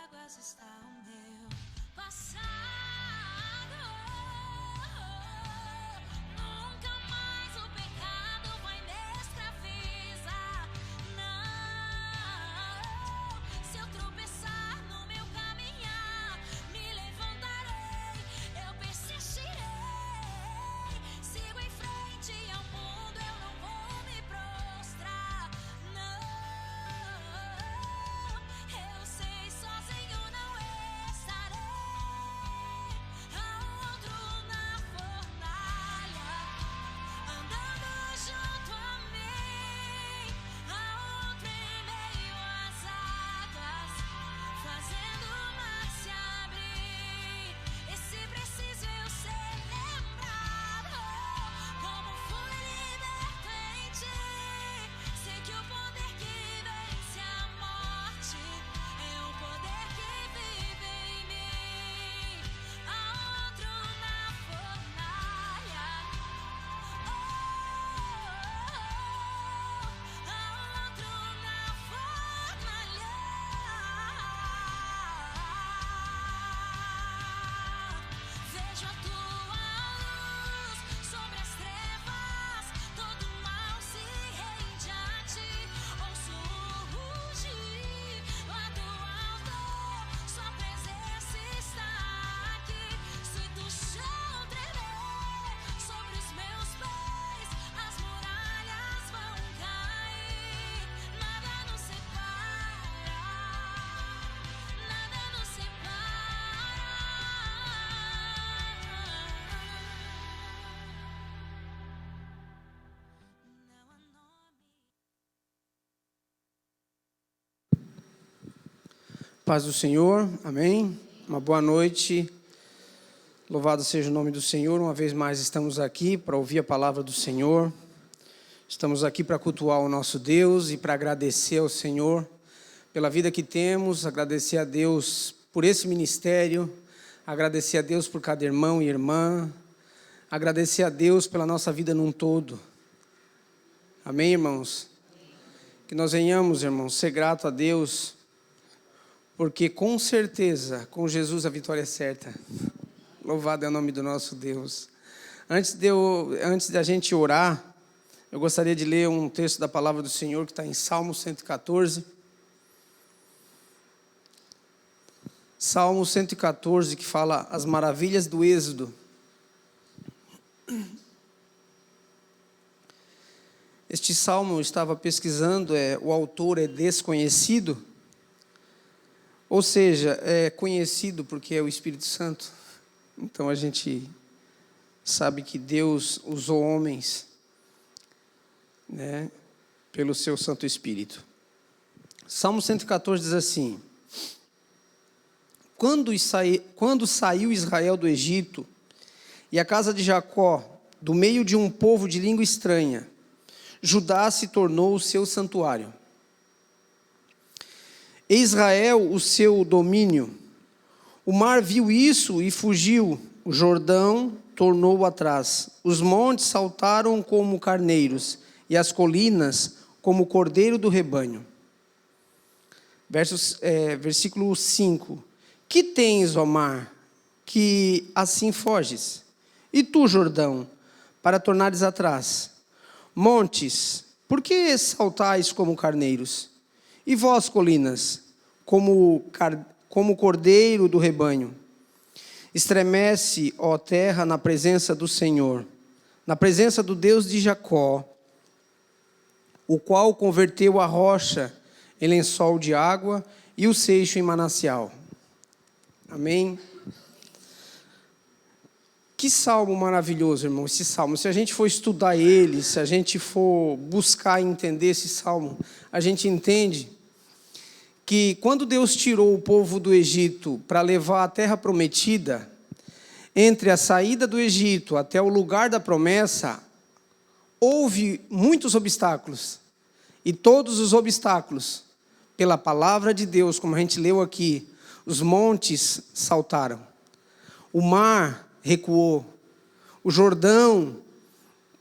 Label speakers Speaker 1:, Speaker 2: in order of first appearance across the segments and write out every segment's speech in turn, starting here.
Speaker 1: águas está o meu passado. Nunca mais o pecado vai me escravizar. Não, se eu tropeçar no meu caminhar, me levantarei, eu persistirei. Sigo em frente ao mundo, eu não vou me prostrar. Não, eu sei, sozinho não estarei. Há outro na fornalha, andando junto a mim. Há outro em meio às águas, fazendo o mar se abrir. E se preciso eu ser lembrado, como fui liberto em ti. Sei que o poder que vence a morte é o poder que vive em mim. Há outro na fornalha, há outro na fornalha. Vejo a tua luz sobre as trevas, todo mal se rende a ti. Ouço o rugir lá do alto, sua presença está aqui. Sinto o chão tremer sobre os meus pés, as muralhas vão cair. Nada nos separa, nada nos separa. Não há nome.
Speaker 2: Paz do Senhor, amém? Uma boa noite, louvado seja o nome do Senhor. Uma vez mais estamos aqui para ouvir a palavra do Senhor. Estamos aqui para cultuar o nosso Deus e para agradecer ao Senhor pela vida que temos, agradecer a Deus por esse ministério, agradecer a Deus por cada irmão e irmã, agradecer a Deus pela nossa vida num todo. Amém, irmãos? Que nós venhamos, irmãos, ser grato a Deus, porque com certeza, com Jesus a vitória é certa. Louvado é o nome do nosso Deus. Antes da gente orar, eu gostaria de ler um texto da palavra do Senhor que está em Salmo 114. Salmo 114, que fala as maravilhas do Êxodo. Este salmo eu estava pesquisando, o autor é desconhecido, ou seja, é conhecido porque é o Espírito Santo. Então a gente sabe que Deus usou homens, né, pelo seu Santo Espírito. Salmo 114 diz assim: Quando saiu Israel do Egito, e a casa de Jacó, do meio de um povo de língua estranha, Judá se tornou o seu santuário. E Israel, o seu domínio. O mar viu isso e fugiu, o Jordão tornou atrás. Os montes saltaram como carneiros, e as colinas como o cordeiro do rebanho. Versículo 5. Que tens, ó mar, que assim foges? E tu, Jordão, para tornares atrás? Montes, por que saltais como carneiros? E vós, colinas, como cordeiro do rebanho? Estremece, ó terra, na presença do Senhor, na presença do Deus de Jacó, o qual converteu a rocha em lençol de água e o seixo em manancial. Amém? Que salmo maravilhoso, irmão, esse salmo. Se a gente for estudar ele, se a gente for buscar entender esse salmo, a gente entende que quando Deus tirou o povo do Egito para levar a terra prometida, entre a saída do Egito até o lugar da promessa, houve muitos obstáculos. E todos os obstáculos, pela palavra de Deus, como a gente leu aqui, os montes saltaram, o mar recuou, o Jordão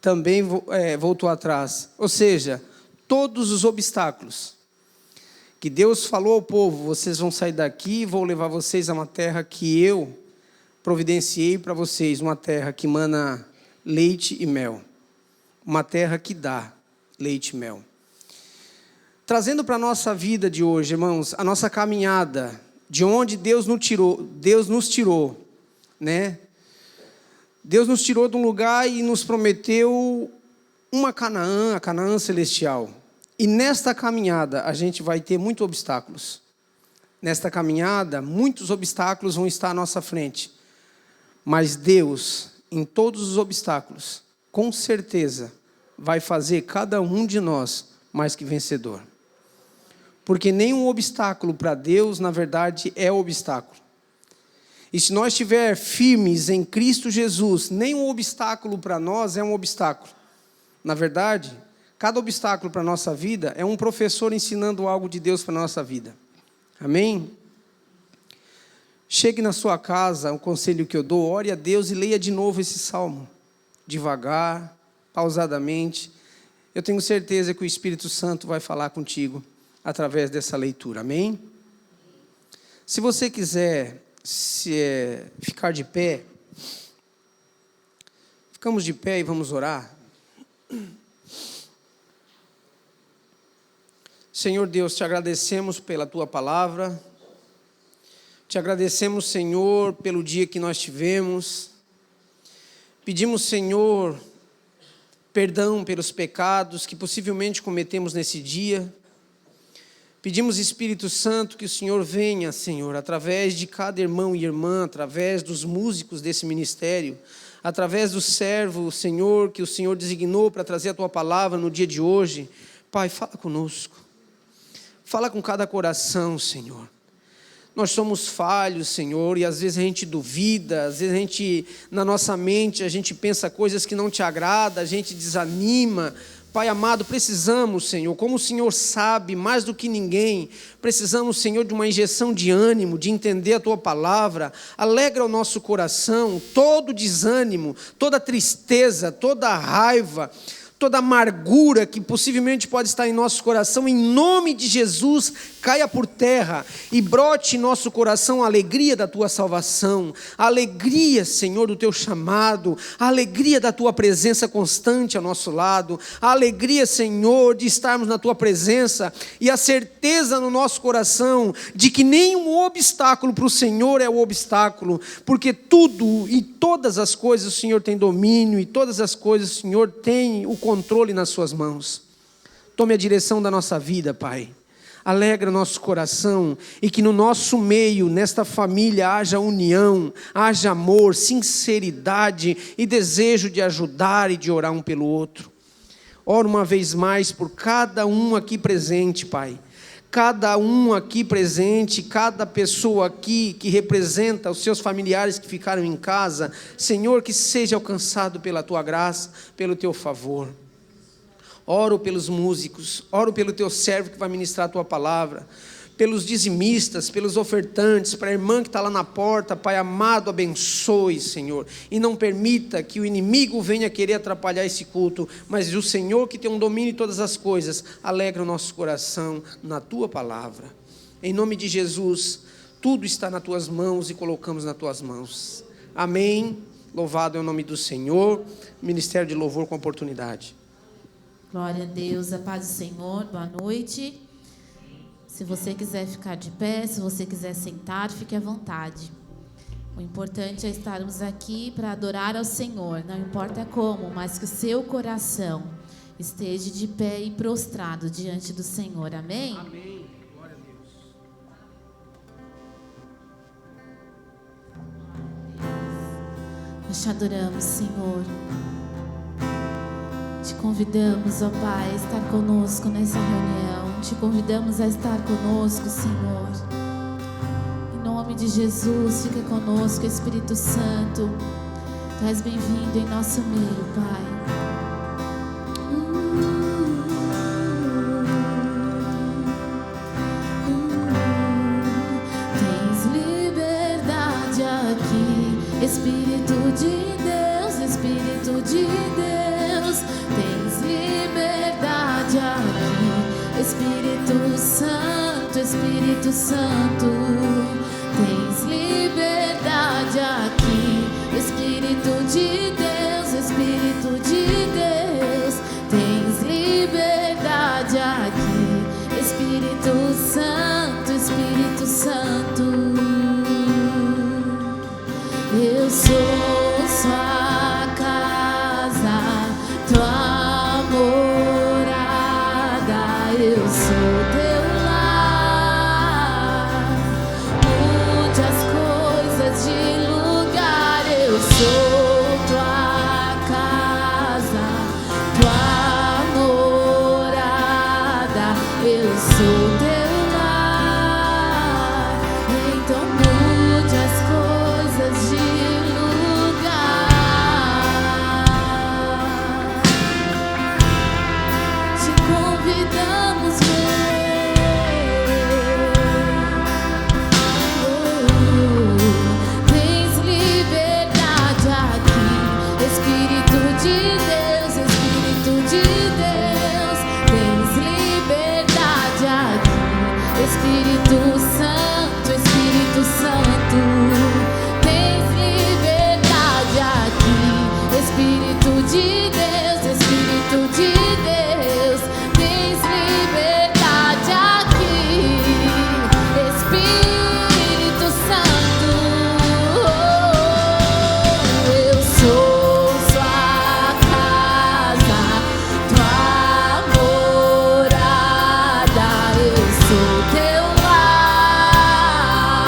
Speaker 2: também voltou atrás. Ou seja, todos os obstáculos que Deus falou ao povo: vocês vão sair daqui e vou levar vocês a uma terra que eu providenciei para vocês, uma terra que mana leite e mel, uma terra que dá leite e mel. Trazendo para a nossa vida de hoje, irmãos, a nossa caminhada, de onde Deus nos tirou, né? Deus nos tirou de um lugar e nos prometeu uma Canaã, a Canaã celestial. E nesta caminhada a gente vai ter muitos obstáculos. Nesta caminhada, muitos obstáculos vão estar à nossa frente. Mas Deus, em todos os obstáculos, com certeza, vai fazer cada um de nós mais que vencedor. Porque nenhum obstáculo para Deus, na verdade, é obstáculo. E se nós estivermos firmes em Cristo Jesus, nenhum obstáculo para nós é um obstáculo. Na verdade, cada obstáculo para a nossa vida é um professor ensinando algo de Deus para a nossa vida. Amém? Chegue na sua casa, o conselho que eu dou, ore a Deus e leia de novo esse salmo. Devagar, pausadamente. Eu tenho certeza que o Espírito Santo vai falar contigo através dessa leitura. Amém? Se você quiser ficar de pé, ficamos de pé e vamos orar. Senhor Deus, te agradecemos pela tua palavra. Te agradecemos, Senhor, pelo dia que nós tivemos. Pedimos, Senhor, perdão pelos pecados que possivelmente cometemos nesse dia. Pedimos, Espírito Santo, que o Senhor venha, Senhor, através de cada irmão e irmã, através dos músicos desse ministério, através do servo, Senhor, que o Senhor designou para trazer a tua palavra no dia de hoje. Pai, fala conosco. Fala com cada coração, Senhor. Nós somos falhos, Senhor, e às vezes a gente duvida, às vezes a gente, na nossa mente, a gente pensa coisas que não te agradam, a gente desanima. Pai amado, precisamos, Senhor, como o Senhor sabe, mais do que ninguém, precisamos, Senhor, de uma injeção de ânimo, de entender a Tua palavra. Alegra o nosso coração, todo desânimo, toda tristeza, toda raiva, toda amargura que possivelmente pode estar em nosso coração, em nome de Jesus, caia por terra e brote em nosso coração a alegria da Tua salvação, a alegria, Senhor, do Teu chamado, a alegria da Tua presença constante ao nosso lado, a alegria, Senhor, de estarmos na Tua presença e a certeza no nosso coração de que nenhum obstáculo para o Senhor é o obstáculo, porque tudo e todas as coisas o Senhor tem domínio e todas as coisas o Senhor tem o controle nas suas mãos. Tome a direção da nossa vida, Pai. Alegra nosso coração e que no nosso meio, nesta família, haja união, haja amor, sinceridade e desejo de ajudar e de orar um pelo outro. Oro uma vez mais por cada um aqui presente, Pai. Cada um aqui presente, cada pessoa aqui que representa os seus familiares que ficaram em casa, Senhor, que seja alcançado pela Tua graça, pelo Teu favor. Oro pelos músicos, oro pelo Teu servo que vai ministrar a Tua palavra, pelos dizimistas, pelos ofertantes, para a irmã que está lá na porta. Pai amado, abençoe, Senhor, e não permita que o inimigo venha querer atrapalhar esse culto, mas o Senhor que tem um domínio de todas as coisas, alegra o nosso coração na Tua palavra. Em nome de Jesus, tudo está nas Tuas mãos e colocamos nas Tuas mãos. Amém. Louvado é o nome do Senhor. Ministério de Louvor com oportunidade.
Speaker 3: Glória a Deus, a paz do Senhor, boa noite. Se você quiser ficar de pé, se você quiser sentar, fique à vontade. O importante é estarmos aqui para adorar ao Senhor, não importa como, mas que o seu coração esteja de pé e prostrado diante do Senhor, amém?
Speaker 2: Amém, glória a Deus.
Speaker 3: Nós te adoramos, Senhor. Te convidamos, ó Pai, a estar conosco nessa reunião. Te convidamos a estar conosco, Senhor. Em nome de Jesus, fica conosco, Espírito Santo. Tu és bem-vindo em nosso meio, Pai. Tens liberdade aqui, Espírito de Deus, Espírito de Deus. Tens liberdade aqui, Espírito Santo. Espírito Santo, tens liberdade aqui. Espírito de Deus, Espírito de Deus, tens liberdade aqui. Espírito Santo, Espírito Santo, eu sou sua casa, tua morada, eu sou teu lar. Mude as coisas de lugar, eu sou tua casa, tua morada, eu sou teu lar. Então mude as coisas de lugar. Te convidamos, tens liberdade aqui. Espírito de Deus, Espírito de Deus, tens liberdade aqui. Espírito Santo, Espírito Santo, tens liberdade aqui. Espírito de Deus, Espírito de Deus, tens liberdade aqui. Espírito Santo, eu sou sua casa, tua morada, eu sou teu lar.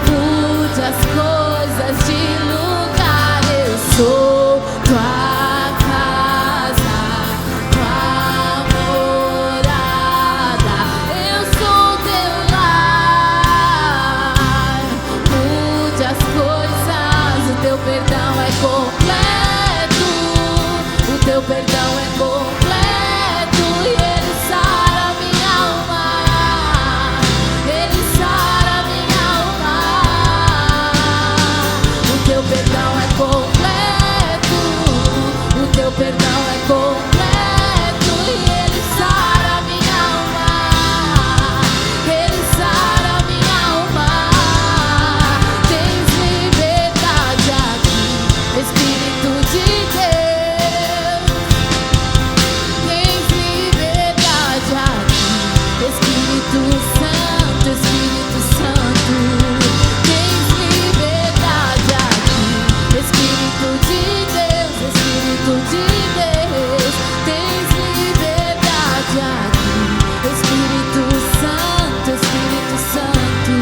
Speaker 3: Mude as coisas de lugar, eu sou tua casa, tua morada, eu sou teu lar. Mude as coisas, o teu perdão é completo, o teu perdão é completo, e ele sara minha alma, ele sara minha alma. O teu perdão é completo, o teu perdão é completo, e ele sara minha alma, ele sara minha alma. Tens liberdade aqui, Espírito de Deus, tens liberdade aqui. Espírito Santo, Espírito Santo, tens liberdade aqui. Espírito de Deus, Espírito de Deus, tens liberdade aqui. Espírito Santo, Espírito Santo,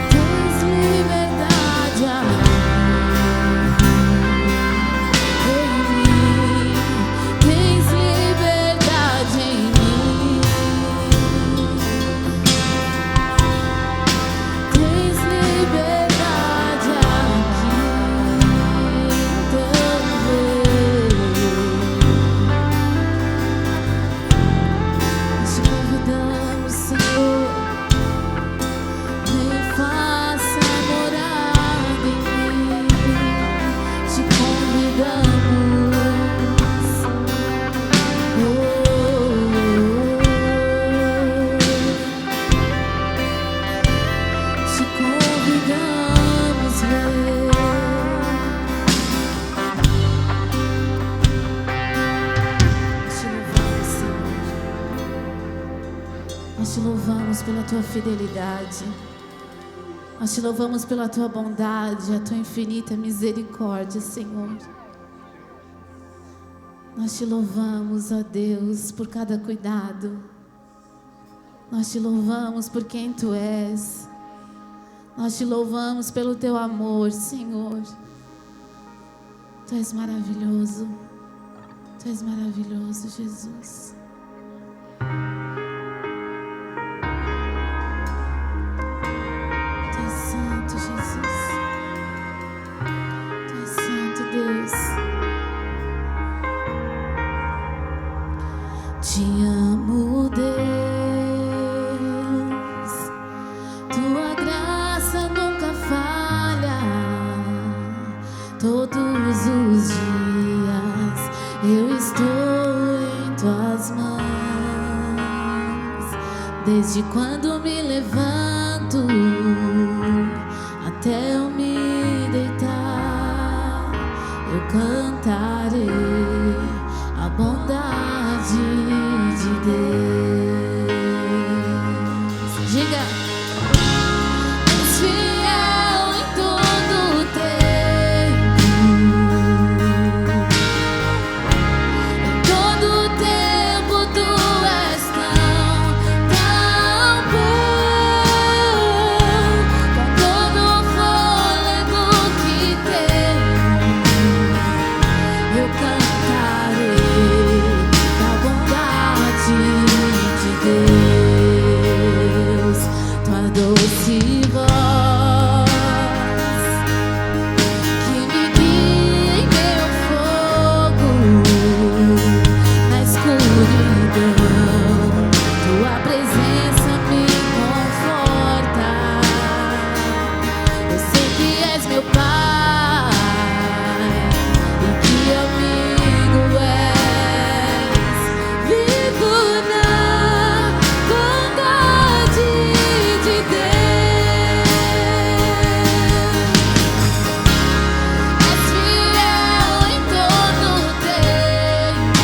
Speaker 3: tens liberdade aqui. Tens liberdade em mim, tens liberdade aqui também. Te convidamos, Senhor, vem faça morada em mim. Te convidamos, te convidamos, nós te louvamos pela tua fidelidade, nós te louvamos pela tua bondade, a tua infinita misericórdia, Senhor. Nós te louvamos, ó Deus, por cada cuidado. Nós te louvamos por quem tu és. Nós te louvamos pelo teu amor, Senhor. Tu és maravilhoso. Tu és maravilhoso, Jesus. Tu és santo, Jesus. Tu és santo, Deus. Te amo, Deus. Tua graça nunca falha. Todos os dias Desde quando me levanto até eu me deitar, eu cantarei a bondade de Deus. Diga. És fiel em todo o tempo, em todo o tempo tu és tão bom, com todo o fôlego que tenho, eu cantarei da bondade de Deus. Tua doce voz que me guia em meu fogo na escuridão, tua presença me conforta. Eu sei que és meu Pai e que amigo és. Vivo na bondade de Deus. És fiel em todo o tempo,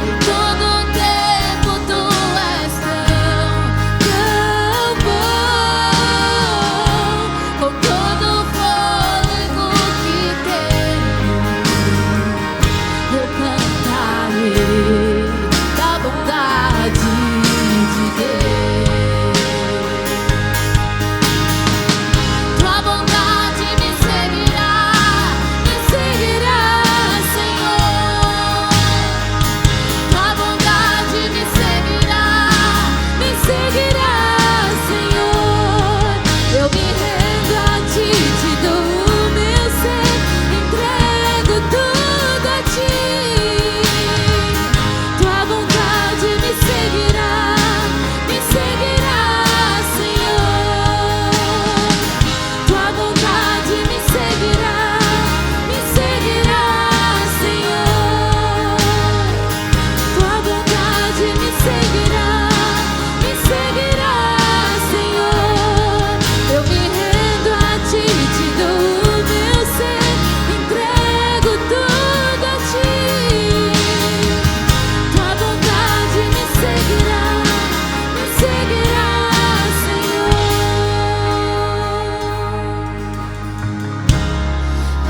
Speaker 3: em todo o tempo tu és tão bom, com todo o fôlego que tenho, eu cantarei da bondade de Deus. Tua bondade me seguirá, Senhor. Tua bondade me seguirá, Senhor. Eu me rendo a ti, te dou o meu ser, entrego tudo a ti. Tua bondade me seguirá, Senhor. Tua bondade me seguirá, Senhor. Tua bondade me seguirá, Senhor. Eu me rendo a ti, te dou o meu ser, entrego tudo a ti. Tua bondade me seguirá, Senhor.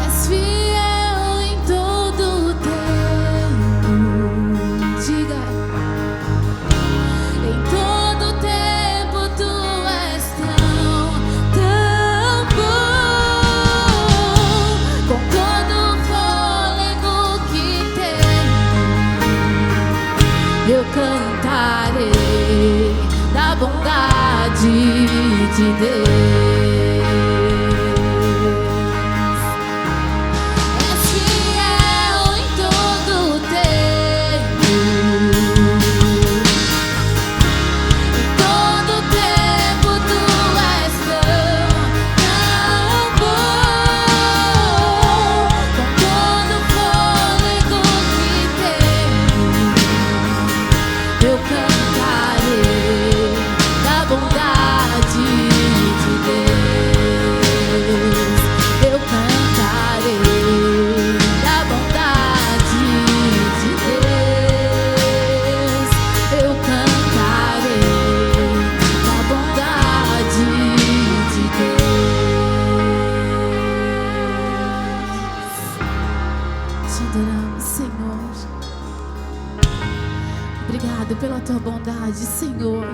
Speaker 3: És fiel em todo o tempo. Diga. Em todo o tempo tu és tão bom, com todo o fôlego que tenho, eu cantarei da bondade de Deus. És fiel em todo o tempo, em todo o tempo tu és tão bom, com todo o fôlego que tenho, eu cantarei da bondade de Deus. Eu cantarei da bondade de Deus. Eu cantarei da bondade de Deus. Te adoramos, Senhor. Obrigado pela tua bondade, Senhor.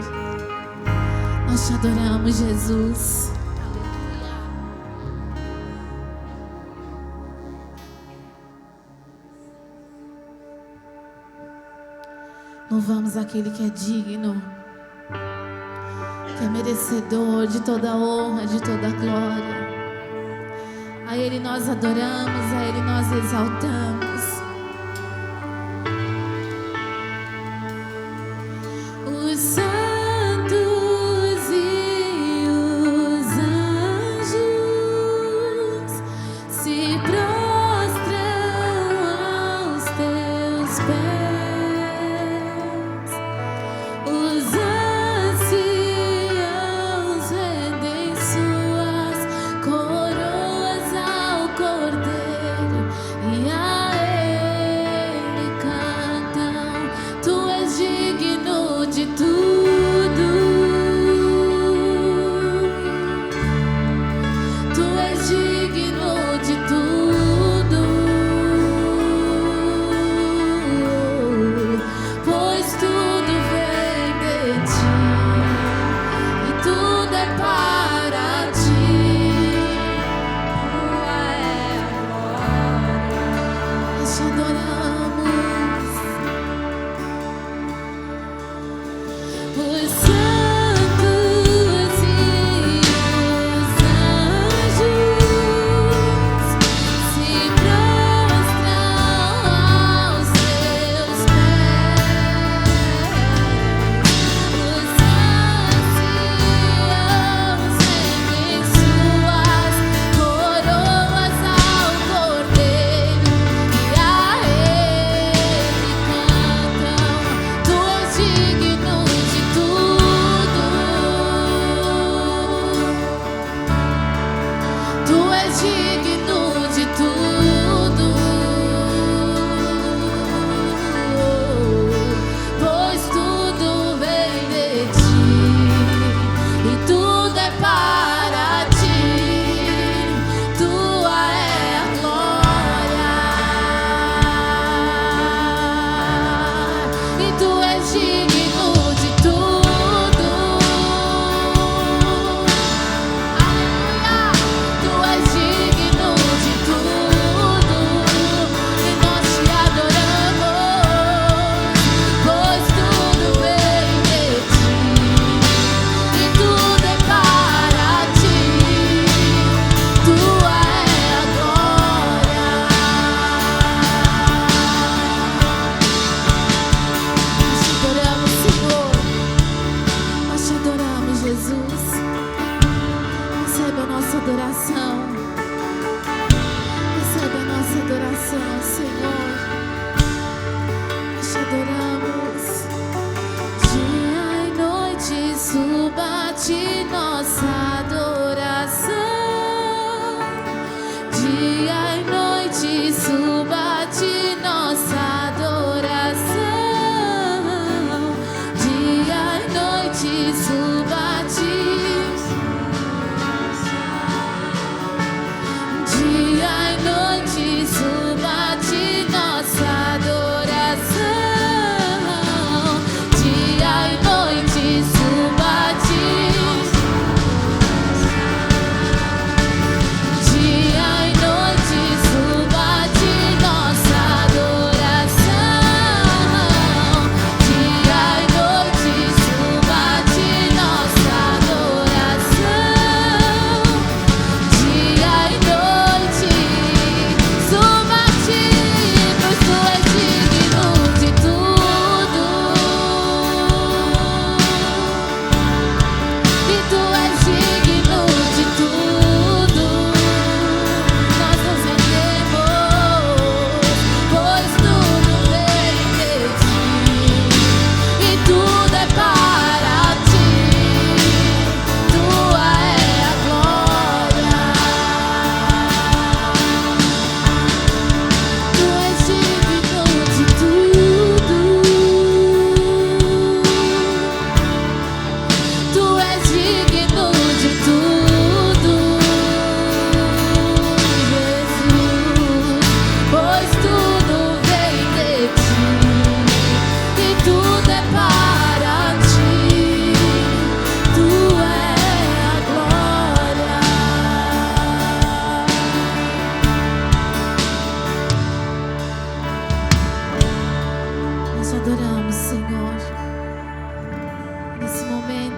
Speaker 3: Nós te adoramos, Jesus. Louvamos aquele que é digno, que é merecedor de toda a honra, de toda a glória. A Ele nós adoramos, a Ele nós exaltamos. Os santos e os anjos se prostram aos teus pés.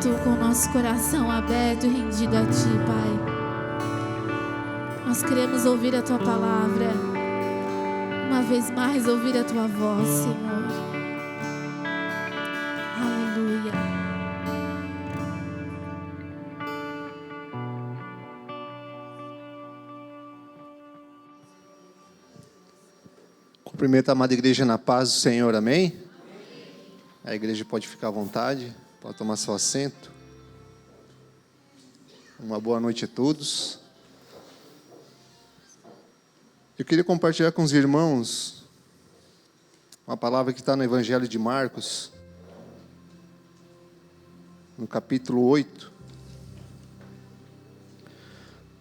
Speaker 3: momento com o nosso coração aberto e rendido a Ti, Pai. Nós queremos ouvir a Tua palavra, uma vez mais ouvir a Tua voz, Senhor. Aleluia.
Speaker 4: Cumprimento a amada igreja na paz do Senhor, amém? A igreja pode ficar à vontade, pode tomar seu assento. Uma boa noite a todos. Eu queria compartilhar com os irmãos uma palavra que está no Evangelho de Marcos, no capítulo 8.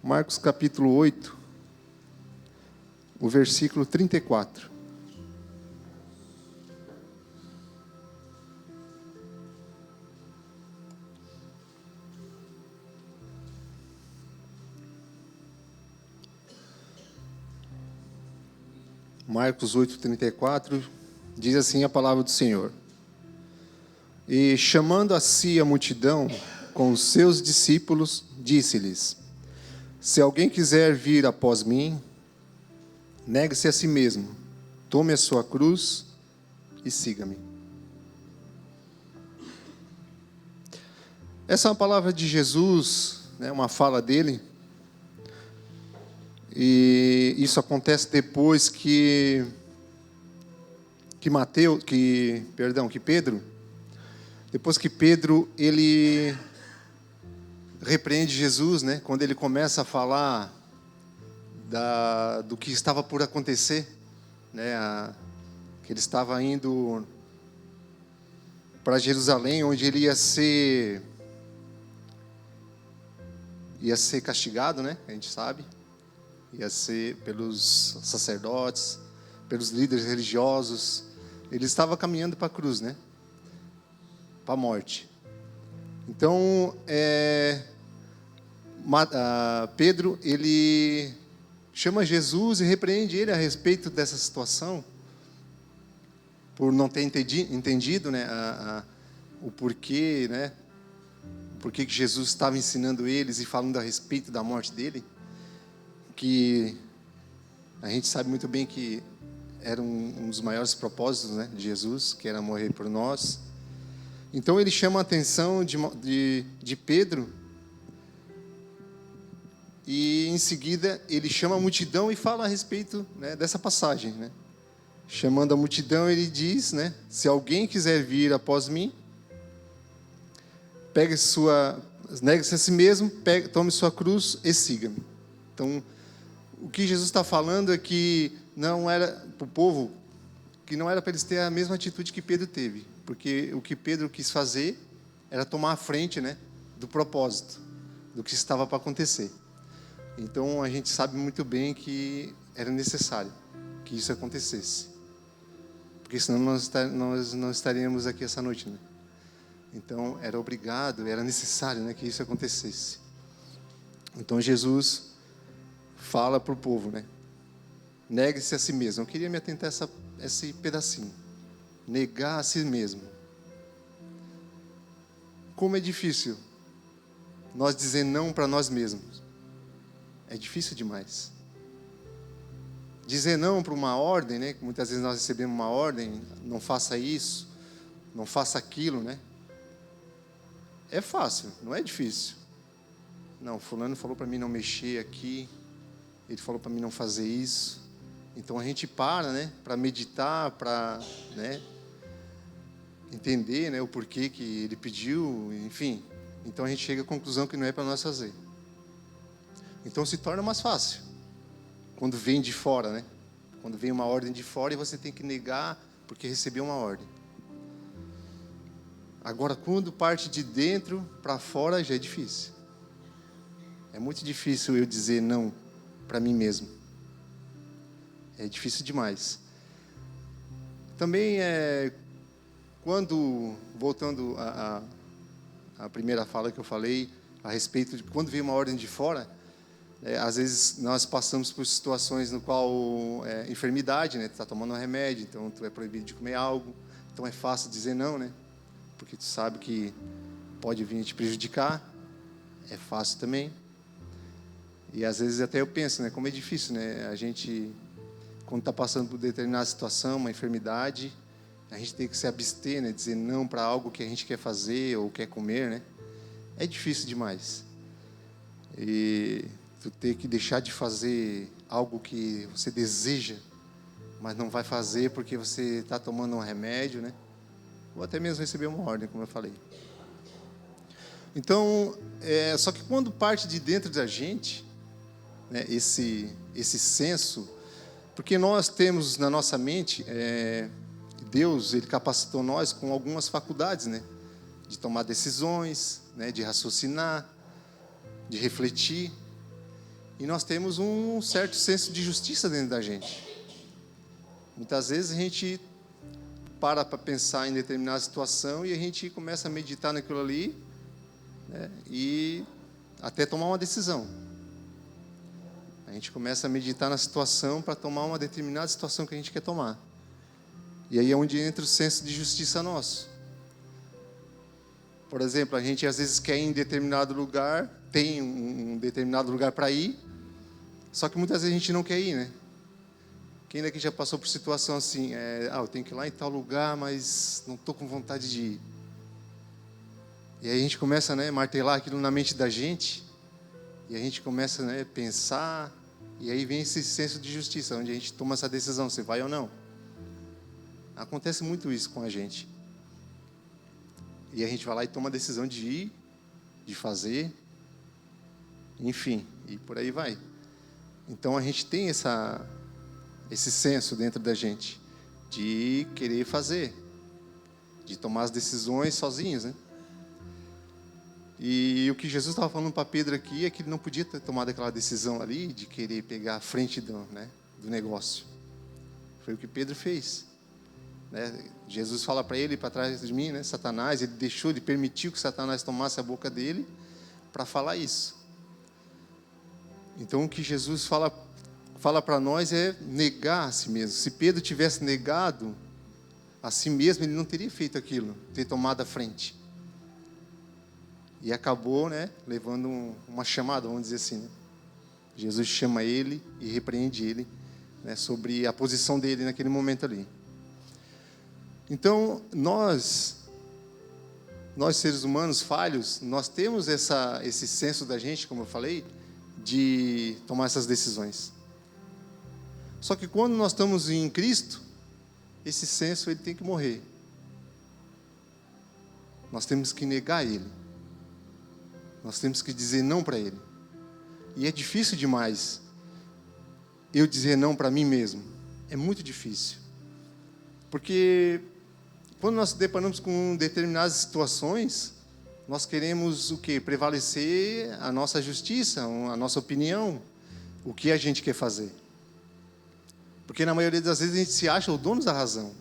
Speaker 4: Marcos capítulo 8, o versículo 34. Marcos 8:34, diz assim a palavra do Senhor. E chamando a si a multidão com os seus discípulos, disse-lhes: se alguém quiser vir após mim, negue-se a si mesmo, tome a sua cruz e siga-me. Essa é uma palavra de Jesus, né, uma fala dele. E isso acontece depois que Pedro, depois que Pedro ele repreende Jesus, né? Quando ele começa a falar do que estava por acontecer, né? Que ele estava indo para Jerusalém, onde ele ia ser castigado, né? A gente sabe. Ia ser pelos sacerdotes, pelos líderes religiosos. Ele estava caminhando para a cruz, né? Para a morte. Então, Pedro, ele chama Jesus e repreende ele a respeito dessa situação, por não ter entendido, né, o porquê, né? O porquê que Jesus estava ensinando eles e falando a respeito da morte dele. Que a gente sabe muito bem que era um dos maiores propósitos, né, de Jesus, que era morrer por nós. Então ele chama a atenção de Pedro e em seguida ele chama a multidão e fala a respeito, né, dessa passagem, né? Chamando a multidão, ele diz, né, se alguém quiser vir após mim, negue-se a si mesmo, tome sua cruz e siga-me. Então, o que Jesus está falando é que não era para o povo, que não era para eles terem a mesma atitude que Pedro teve, porque o que Pedro quis fazer era tomar a frente, né, do propósito, do que estava para acontecer. Então a gente sabe muito bem que era necessário que isso acontecesse, porque senão nós não estaríamos aqui essa noite, né? Então era necessário, né, que isso acontecesse. Então Jesus fala para o povo, né? Negue-se a si mesmo. Eu queria me atentar a esse pedacinho. Negar a si mesmo. Como é difícil nós dizer não para nós mesmos. É difícil demais. Dizer não para uma ordem, né? Muitas vezes nós recebemos uma ordem, não faça isso, não faça aquilo, né? É fácil, não é difícil. Não, fulano falou para mim não mexer aqui. Ele falou para mim não fazer isso. Então a gente para, né, para meditar, para, né, entender, né, o porquê que ele pediu, enfim. Então a gente chega à conclusão que não é para nós fazer. Então se torna mais fácil quando vem de fora, né? Quando vem uma ordem de fora e você tem que negar porque recebeu uma ordem. Agora, quando parte de dentro para fora, já é difícil. É muito difícil eu dizer não para mim mesmo. É difícil demais. Também voltando à primeira fala que eu falei, a respeito de quando vem uma ordem de fora, às vezes nós passamos por situações no qual enfermidade, né? Tu está tomando um remédio, então tu é proibido de comer algo, então é fácil dizer não, né? Porque tu sabe que pode vir te prejudicar, é fácil também. E às vezes até eu penso, né, como é difícil, né, a gente, quando está passando por determinada situação, uma enfermidade, a gente tem que se abster, né, dizer não para algo que a gente quer fazer ou quer comer, né? É difícil demais. E tu ter que deixar de fazer algo que você deseja, mas não vai fazer porque você está tomando um remédio, né? Ou até mesmo receber uma ordem, como eu falei. Então, só que quando parte de dentro da gente, né, esse senso, porque nós temos na nossa mente, Deus, Ele capacitou nós com algumas faculdades, né? De tomar decisões, né? De raciocinar, de refletir. E nós temos um certo senso de justiça dentro da gente. Muitas vezes a gente para pensar em determinada situação e a gente começa a meditar naquilo ali, né? E até tomar uma decisão. A gente começa a meditar na situação para tomar uma determinada situação que a gente quer tomar. E aí é onde entra o senso de justiça nosso. Por exemplo, a gente às vezes quer ir em determinado lugar, tem um determinado lugar para ir, só que muitas vezes a gente não quer ir, né? Quem daqui já passou por situação assim, eu tenho que ir lá em tal lugar, mas não estou com vontade de ir. E aí a gente começa, né, a martelar aquilo na mente da gente, e a gente começa, né, a pensar, e aí vem esse senso de justiça, onde a gente toma essa decisão, se vai ou não. Acontece muito isso com a gente. E a gente vai lá e toma a decisão de ir, de fazer, enfim, e por aí vai. Então a gente tem esse senso dentro da gente de querer fazer, de tomar as decisões sozinhos, né? E o que Jesus estava falando para Pedro aqui é que ele não podia ter tomado aquela decisão ali de querer pegar a frente do negócio. Foi o que Pedro fez. Né? Jesus fala para ele, para trás de mim, né? Satanás, ele permitiu que Satanás tomasse a boca dele para falar isso. Então o que Jesus fala para nós é negar a si mesmo. Se Pedro tivesse negado a si mesmo, ele não teria feito aquilo, ter tomado a frente. E acabou, né, levando uma chamada, vamos dizer assim. Né? Jesus chama ele e repreende ele, né, sobre a posição dele naquele momento ali. Então, nós seres humanos falhos, nós temos esse senso da gente, como eu falei, de tomar essas decisões. Só que quando nós estamos em Cristo, esse senso ele tem que morrer. Nós temos que negar Ele. Nós temos que dizer não para Ele. E é difícil demais eu dizer não para mim mesmo. É muito difícil. Porque quando nós nos deparamos com determinadas situações, nós queremos o quê? Prevalecer a nossa justiça, a nossa opinião, o que a gente quer fazer. Porque na maioria das vezes a gente se acha o dono da razão.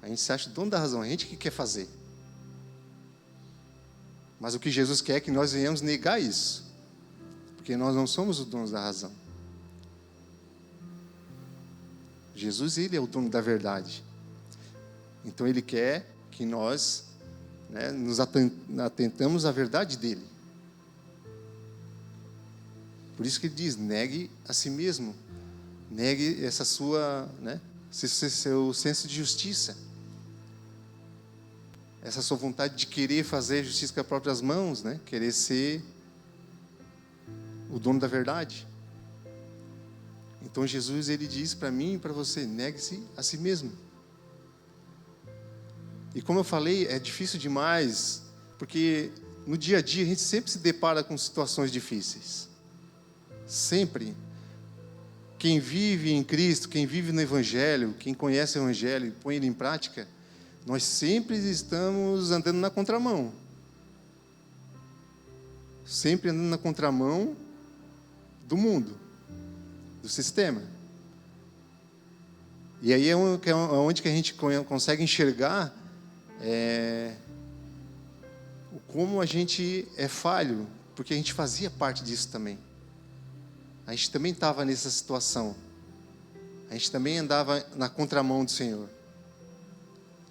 Speaker 4: A gente se acha o dono da razão, a gente que quer fazer. Mas o que Jesus quer é que nós venhamos negar isso. Porque nós não somos os donos da razão. Jesus, Ele é o dono da verdade. Então Ele quer que nós, né, nos atentamos à verdade dEle. Por isso que Ele diz, negue a si mesmo. Negue essa sua, né, seu senso de justiça. Essa sua vontade de querer fazer justiça com as próprias mãos, né? Querer ser o dono da verdade. Então Jesus, Ele diz para mim e para você, negue-se a si mesmo. E como eu falei, é difícil demais, porque no dia a dia a gente sempre se depara com situações difíceis. Sempre. Quem vive em Cristo, quem vive no Evangelho, quem conhece o Evangelho e põe ele em prática, nós sempre estamos andando na contramão. Sempre andando na contramão do mundo, do sistema. E aí é onde que a gente consegue enxergar como a gente é falho, porque a gente fazia parte disso também. A gente também estava nessa situação. A gente também andava na contramão do Senhor.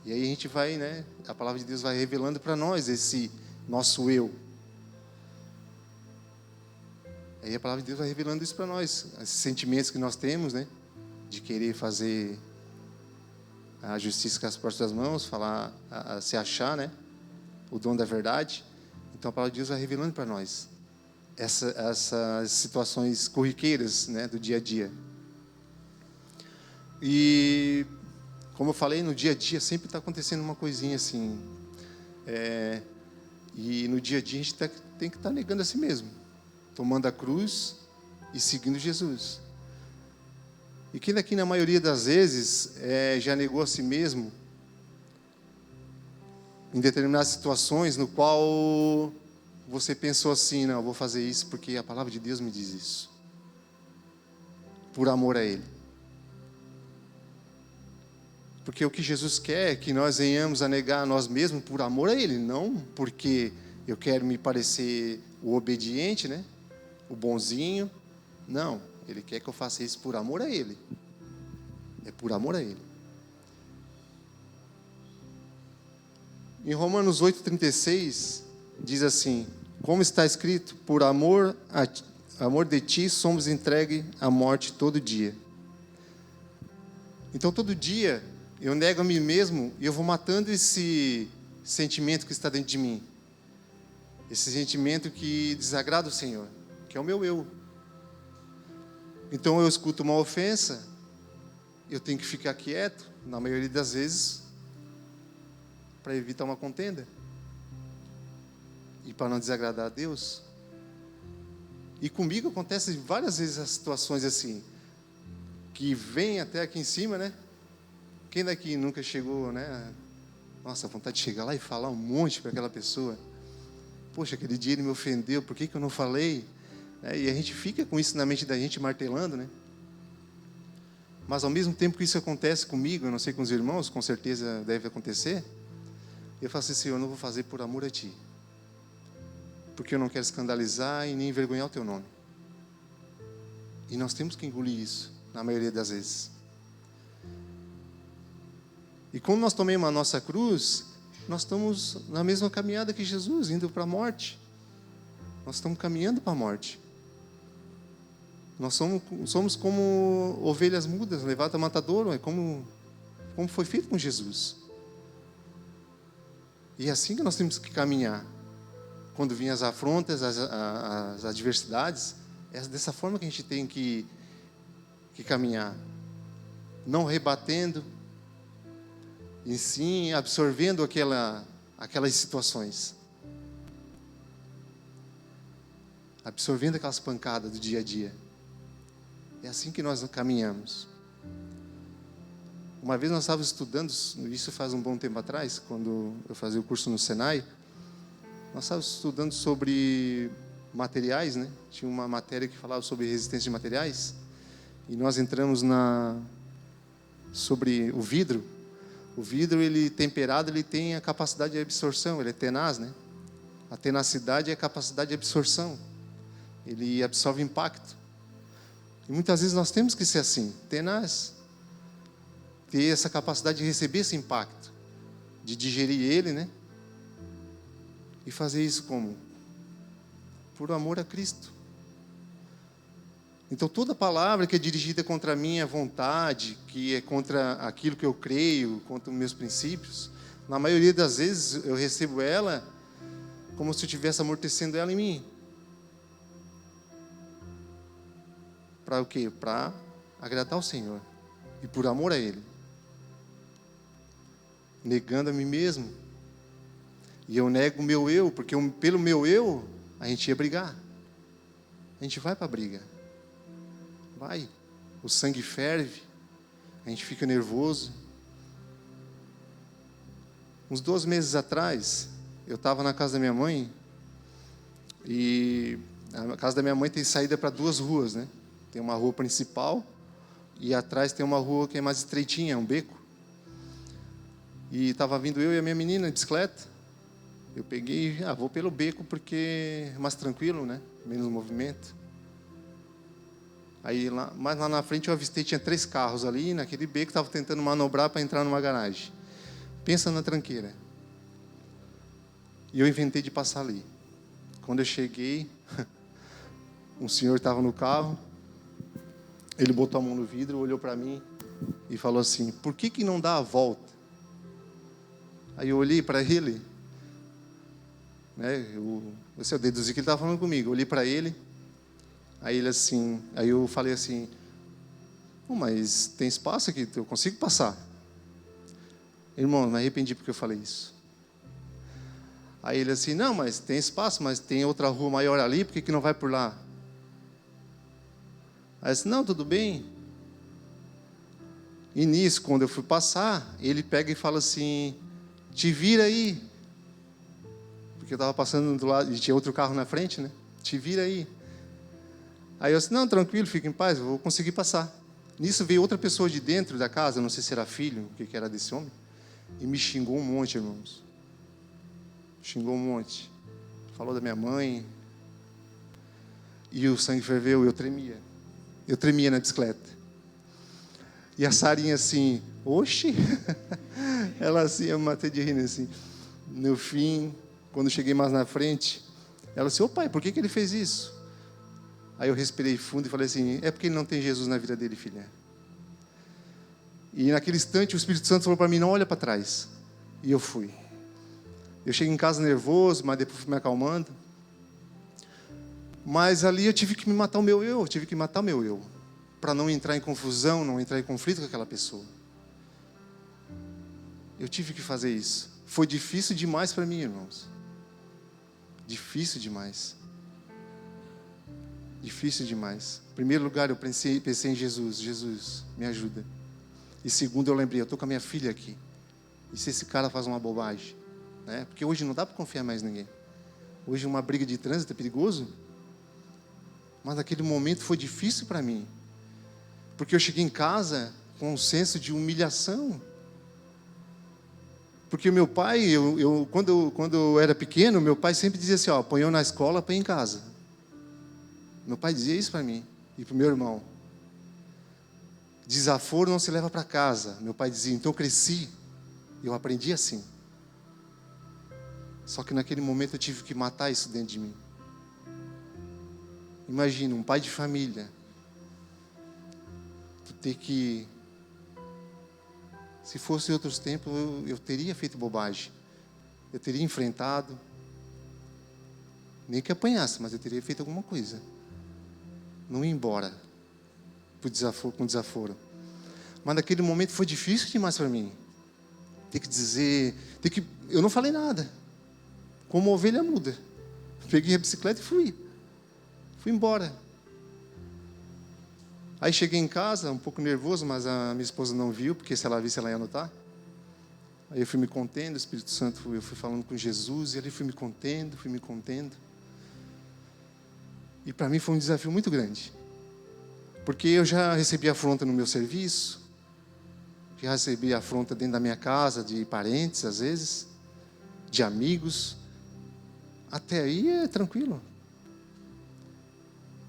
Speaker 4: E aí a gente vai, né? A palavra de Deus vai revelando para nós esse nosso eu. Aí a palavra de Deus vai revelando isso para nós, esses sentimentos que nós temos, né? De querer fazer a justiça com as próprias mãos, falar, se achar, né? O dom da verdade. Então a palavra de Deus vai revelando para nós essas situações corriqueiras, né? Do dia a dia. E como eu falei, no dia a dia sempre está acontecendo uma coisinha assim. E no dia a dia a gente tem que estar negando a si mesmo, tomando a cruz e seguindo Jesus. E quem daqui, na maioria das vezes, já negou a si mesmo em determinadas situações no qual você pensou assim, não, eu vou fazer isso porque a palavra de Deus me diz isso, por amor a Ele. Porque o que Jesus quer é que nós venhamos a negar a nós mesmos por amor a Ele, não porque eu quero me parecer o obediente, né? O bonzinho. Não, Ele quer que eu faça isso por amor a Ele. É por amor a Ele. Em Romanos 8,36, diz assim: como está escrito, por amor de ti somos entregues à morte todo dia. Então todo dia eu nego a mim mesmo e eu vou matando esse sentimento que está dentro de mim. Esse sentimento que desagrada o Senhor, que é o meu eu. Então eu escuto uma ofensa, eu tenho que ficar quieto, na maioria das vezes, para evitar uma contenda. E para não desagradar a Deus. E comigo acontece várias vezes as situações assim, que vem até aqui em cima, né? Quem daqui nunca chegou, né? Nossa, vontade de chegar lá e falar um monte para aquela pessoa. Poxa, aquele dia ele me ofendeu, por que eu não falei? E a gente fica com isso na mente da gente, martelando, né? Mas ao mesmo tempo que isso acontece comigo, eu não sei com os irmãos, com certeza deve acontecer, eu falo assim, Senhor, eu não vou fazer por amor a Ti. Porque eu não quero escandalizar e nem envergonhar o Teu nome. E nós temos que engolir isso, na maioria das vezes. E quando nós tomamos a nossa cruz, nós estamos na mesma caminhada que Jesus, indo para a morte. Nós estamos caminhando para a morte. Nós somos como ovelhas mudas, levadas a matadouro, é como foi feito com Jesus. E é assim que nós temos que caminhar. Quando vêm as afrontas, as adversidades, é dessa forma que a gente tem que caminhar. Não rebatendo, e sim absorvendo aquelas situações. Absorvendo aquelas pancadas do dia a dia. É assim que nós caminhamos. Uma vez nós estávamos estudando, isso faz um bom tempo atrás, quando eu fazia o curso no Senai, nós estávamos estudando sobre materiais, né? Tinha uma matéria que falava sobre resistência de materiais, e nós entramos sobre o vidro. O vidro, ele temperado, ele tem a capacidade de absorção, ele é tenaz, né? A tenacidade é a capacidade de absorção. Ele absorve impacto. E muitas vezes nós temos que ser assim, tenaz. Ter essa capacidade de receber esse impacto, de digerir ele, né? E fazer isso como? Por amor a Cristo. Então toda palavra que é dirigida contra a minha vontade, que é contra aquilo que eu creio, contra os meus princípios, na maioria das vezes eu recebo ela como se eu estivesse amortecendo ela em mim. Para o quê? Para agradar ao Senhor. E por amor a Ele. Negando a mim mesmo. E eu nego o meu eu, porque pelo meu eu, a gente ia brigar. A gente vai para a briga. Vai. O sangue ferve. A gente fica nervoso. Uns 2 meses atrás, eu estava na casa da minha mãe. E a casa da minha mãe tem saída para 2 ruas, né? Tem uma rua principal e atrás tem uma rua que é mais estreitinha, um beco. E estava vindo eu e a minha menina de bicicleta. Eu peguei, vou pelo beco porque é mais tranquilo, né? Menos movimento. Aí, mais lá na frente eu avistei, tinha 3 carros ali, naquele beco, estava tentando manobrar para entrar numa garagem. Pensa na tranqueira. E eu inventei de passar ali. Quando eu cheguei, um senhor estava no carro, ele botou a mão no vidro, olhou para mim e falou assim: por que não dá a volta? Aí eu olhei para ele, né, eu deduzi que ele estava falando comigo. Eu olhei para ele, aí eu falei assim: mas tem espaço aqui, eu consigo passar. Irmão, me arrependi porque eu falei isso. Aí ele assim: não, mas tem espaço, mas tem outra rua maior ali, por que não vai por lá? Aí eu disse: não, tudo bem. E nisso, quando eu fui passar, ele pega e fala assim: te vira aí. Porque eu estava passando do lado e tinha outro carro na frente, né? Te vira aí. Aí eu disse: não, tranquilo, fica em paz, eu vou conseguir passar. Nisso veio outra pessoa de dentro da casa, não sei se era filho, o que era desse homem, e me xingou um monte, irmãos. Xingou um monte. Falou da minha mãe. E o sangue ferveu, eu tremia. Eu tremia na bicicleta. E a Sarinha assim: oxe. Ela assim, eu me matei de rir assim. No fim, quando cheguei mais na frente, ela assim: ô pai, por que ele fez isso? Aí eu respirei fundo e falei assim: é porque ele não tem Jesus na vida dele, filha. E naquele instante o Espírito Santo falou para mim: não olha para trás. E eu fui. Eu cheguei em casa nervoso, mas depois fui me acalmando. Mas ali eu tive que me matar o meu eu, para não entrar em confusão, não entrar em conflito com aquela pessoa. Eu tive que fazer isso. Foi difícil demais para mim, irmãos. Difícil demais. Difícil demais. Em primeiro lugar, eu pensei em Jesus. Jesus, me ajuda. E segundo, eu lembrei: eu estou com a minha filha aqui. E se esse cara faz uma bobagem? Né? Porque hoje não dá para confiar mais em ninguém. Hoje uma briga de trânsito é perigoso. Mas naquele momento foi difícil para mim. Porque eu cheguei em casa com um senso de humilhação. Porque o meu pai, quando eu era pequeno, meu pai sempre dizia assim: apanhou na escola, apanha em casa. Meu pai dizia isso para mim e para o meu irmão. Desaforo não se leva para casa. Meu pai dizia. Então eu cresci, eu aprendi assim. Só que naquele momento eu tive que matar isso dentro de mim. Imagina, um pai de família, tu ter que... Se fosse em outros tempos, eu teria feito bobagem. Eu teria enfrentado. Nem que apanhasse, mas eu teria feito alguma coisa. Não ir embora com desaforo. Mas naquele momento foi difícil demais para mim. Eu não falei nada. Como uma ovelha muda. Peguei a bicicleta e fui. Fui embora. Aí cheguei em casa, um pouco nervoso, mas a minha esposa não viu, porque se ela visse, ela ia notar. Aí eu fui me contendo, o Espírito Santo, eu fui falando com Jesus, e ali fui me contendo. E para mim foi um desafio muito grande. Porque eu já recebi afronta no meu serviço, já recebi afronta dentro da minha casa, de parentes, às vezes, de amigos. Até aí é tranquilo.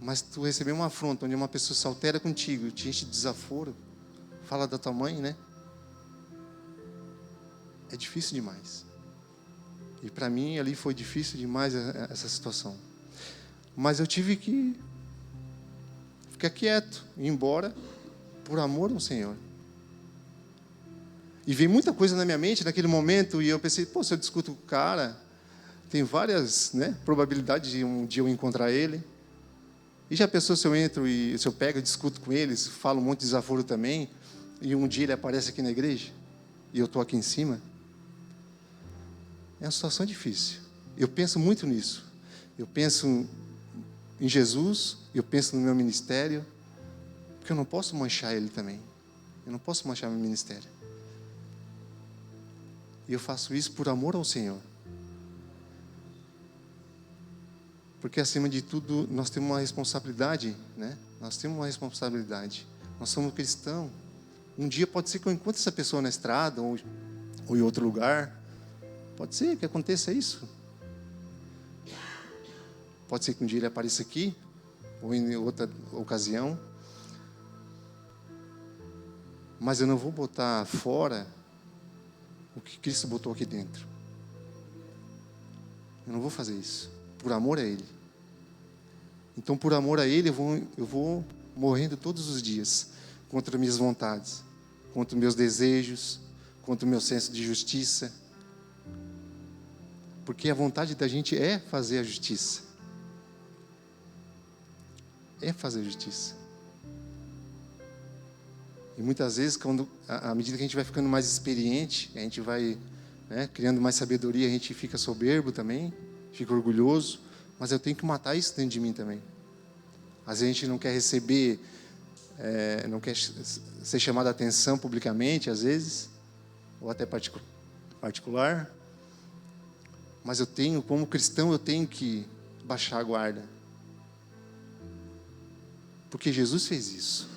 Speaker 4: Mas tu receber uma afronta onde uma pessoa se altera contigo, te enche de desaforo, fala da tua mãe, né? É difícil demais. E para mim ali foi difícil demais essa situação. Mas eu tive que ficar quieto, ir embora, por amor ao Senhor. E veio muita coisa na minha mente naquele momento, e eu pensei: se eu discuto com o cara, tem várias, né, probabilidades de um dia eu encontrar ele. E já pensou se eu pego e discuto com eles, falo um monte de desaforo também, e um dia ele aparece aqui na igreja, e eu estou aqui em cima? É uma situação difícil. Eu penso muito nisso. Eu penso em Jesus, eu penso no meu ministério, porque eu não posso manchar ele também. Eu não posso manchar meu ministério. E eu faço isso por amor ao Senhor. Porque, acima de tudo, nós temos uma responsabilidade, né? Nós temos uma responsabilidade. Nós somos cristãos. Um dia pode ser que eu encontre essa pessoa na estrada ou em outro lugar. Pode ser que aconteça isso. Pode ser que um dia ele apareça aqui ou em outra ocasião. Mas eu não vou botar fora o que Cristo botou aqui dentro. Eu não vou fazer isso. Por amor a Ele. Então, por amor a Ele, eu vou morrendo todos os dias contra minhas vontades, contra meus desejos, contra o meu senso de justiça. Porque a vontade da gente é fazer a justiça. É fazer a justiça. E muitas vezes, à medida que a gente vai ficando mais experiente, a gente vai, né, criando mais sabedoria, a gente fica soberbo também, fica orgulhoso, mas eu tenho que matar isso dentro de mim também. Às vezes a gente não quer receber, não quer ser chamado a atenção publicamente, às vezes, ou até particular, mas como cristão, eu tenho que baixar a guarda. Porque Jesus fez isso.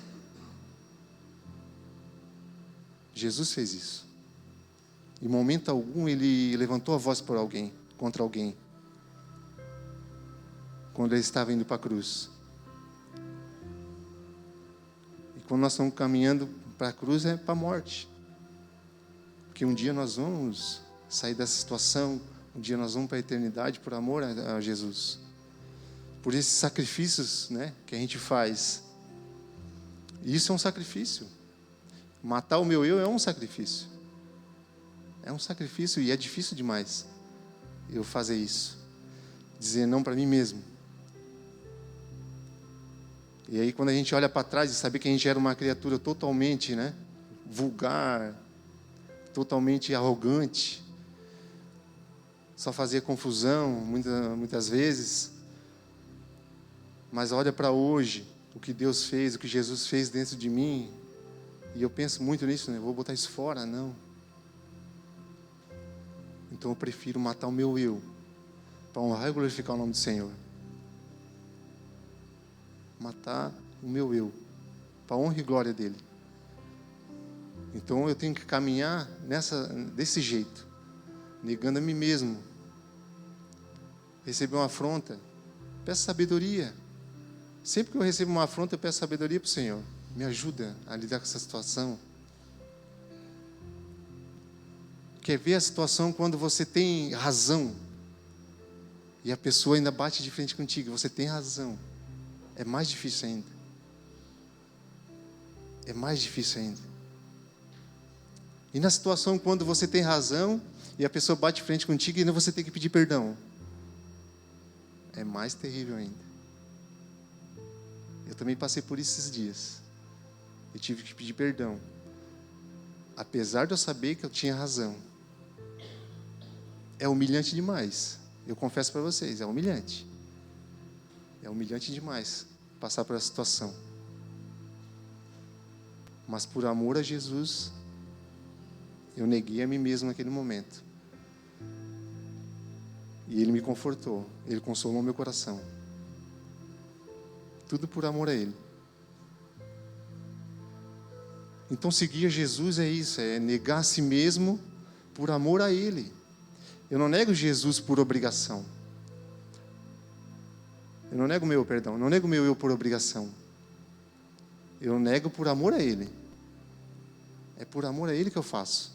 Speaker 4: Jesus fez isso. Em momento algum, Ele levantou a voz por alguém, contra alguém. Quando Ele estava indo para a cruz. E quando nós estamos caminhando para a cruz, é para a morte. Porque um dia nós vamos sair dessa situação, um dia nós vamos para a eternidade por amor a Jesus. Por esses sacrifícios, né, que a gente faz. E isso é um sacrifício. Matar o meu eu é um sacrifício. É um sacrifício e é difícil demais eu fazer isso. Dizer não para mim mesmo. E aí quando a gente olha para trás e saber que a gente era uma criatura totalmente, né, vulgar, totalmente arrogante, só fazia confusão muitas vezes, mas olha para hoje, o que Deus fez, o que Jesus fez dentro de mim, e eu penso muito nisso, né? Vou botar isso fora, não. Então eu prefiro matar o meu eu, para honrar e glorificar o nome do Senhor. Matar o meu eu, para honra e glória dele. Então eu tenho que caminhar desse jeito, negando a mim mesmo. Receber uma afronta, peço sabedoria. Sempre que eu recebo uma afronta, eu peço sabedoria para o Senhor. Me ajuda a lidar com essa situação. Quer ver a situação quando você tem razão e a pessoa ainda bate de frente contigo? Você tem razão. É mais difícil ainda. É mais difícil ainda. E na situação quando você tem razão e a pessoa bate de frente contigo e ainda você tem que pedir perdão. É mais terrível ainda. Eu também passei por isso esses dias. Eu tive que pedir perdão. Apesar de eu saber que eu tinha razão. É humilhante demais. Eu confesso para vocês, é humilhante. É humilhante demais passar por essa situação. Mas por amor a Jesus, eu neguei a mim mesmo naquele momento. E Ele me confortou. Ele consolou meu coração. Tudo por amor a Ele. Então seguir a Jesus é isso, é negar a si mesmo por amor a Ele. Eu não nego Jesus por obrigação. Eu não nego o meu, não nego o meu eu por obrigação. Eu nego por amor a Ele. É por amor a Ele que eu faço.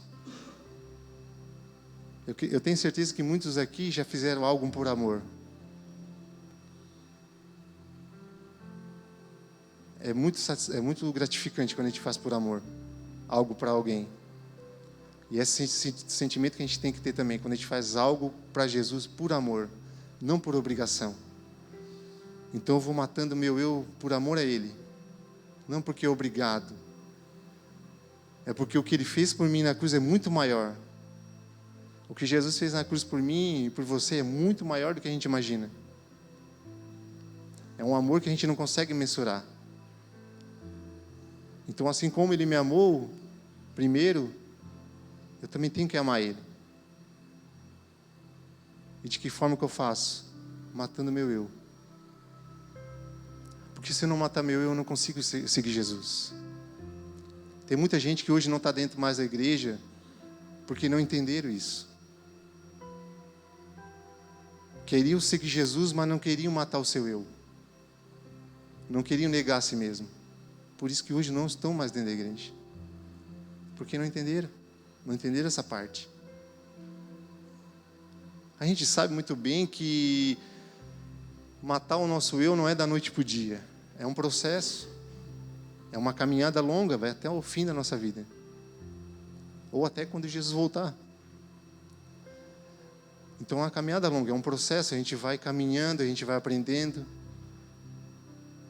Speaker 4: Eu tenho certeza que muitos aqui já fizeram algo por amor. É muito gratificante quando a gente faz por amor algo para alguém. E esse sentimento que a gente tem que ter também quando a gente faz algo para Jesus por amor, não por obrigação. Então eu vou matando o meu eu por amor a Ele, não porque é obrigado. É porque o que Ele fez por mim na cruz é muito maior. O que Jesus fez na cruz por mim e por você é muito maior do que a gente imagina. É um amor que a gente não consegue mensurar. Então, assim como Ele me amou primeiro, eu também tenho que amar Ele. E de que forma que eu faço? Matando meu eu. Porque se eu não matar meu eu não consigo seguir Jesus. Tem muita gente que hoje não está dentro mais da igreja porque não entenderam isso. Queriam seguir Jesus, mas não queriam matar o seu eu. Não queriam negar a si mesmo. Por isso que hoje não estão mais dentro da igreja. Porque não entenderam. Não entenderam essa parte. A gente sabe muito bem que matar o nosso eu não é da noite para o dia. É um processo. É uma caminhada longa, vai até o fim da nossa vida. Ou até quando Jesus voltar. Então é uma caminhada longa, é um processo. A gente vai caminhando, a gente vai aprendendo.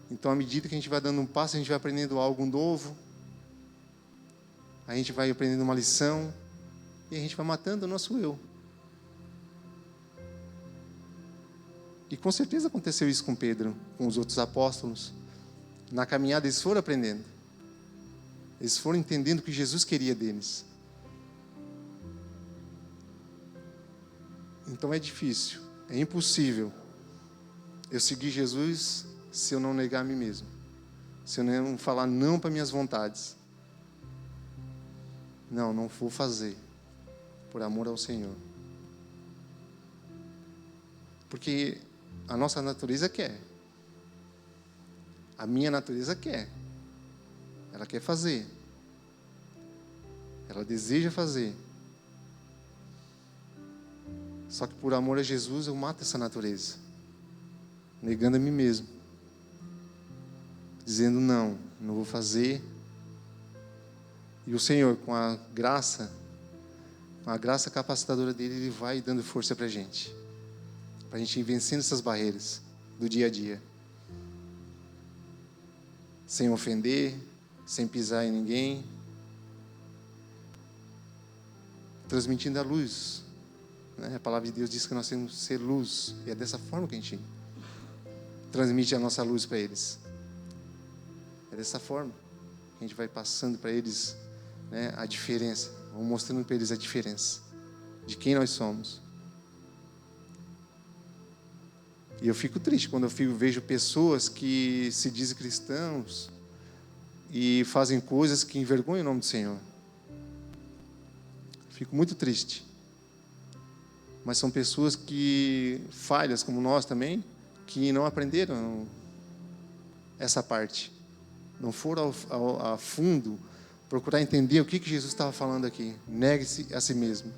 Speaker 4: Então, à medida que a gente vai dando um passo, a gente vai aprendendo algo novo. A gente vai aprendendo uma lição. E a gente vai matando o nosso eu. E com certeza aconteceu isso com Pedro, com os outros apóstolos. Na caminhada eles foram aprendendo. Eles foram entendendo o que Jesus queria deles. Então é difícil, é impossível eu seguir Jesus se eu não negar a mim mesmo. Se eu não falar não para minhas vontades. Não vou fazer. Por amor ao Senhor. Porque a nossa natureza quer. A minha natureza quer. Ela quer fazer. Ela deseja fazer. Só que por amor a Jesus eu mato essa natureza. Negando a mim mesmo. Dizendo não vou fazer. E o Senhor, com a graça capacitadora dele, Ele vai dando força para a gente ir vencendo essas barreiras do dia a dia. Sem ofender, sem pisar em ninguém. Transmitindo a luz. A palavra de Deus diz que nós temos que ser luz. E é dessa forma que a gente transmite a nossa luz para eles. É dessa forma que a gente vai passando para eles, a diferença. Vamos mostrando para eles a diferença de quem nós somos. E eu fico triste quando eu vejo pessoas que se dizem cristãos e fazem coisas que envergonham o nome do Senhor. Fico muito triste. Mas são pessoas que, falhas como nós também, que não aprenderam essa parte. Não foram a fundo procurar entender o que Jesus estava falando aqui. Negue-se a si mesmo.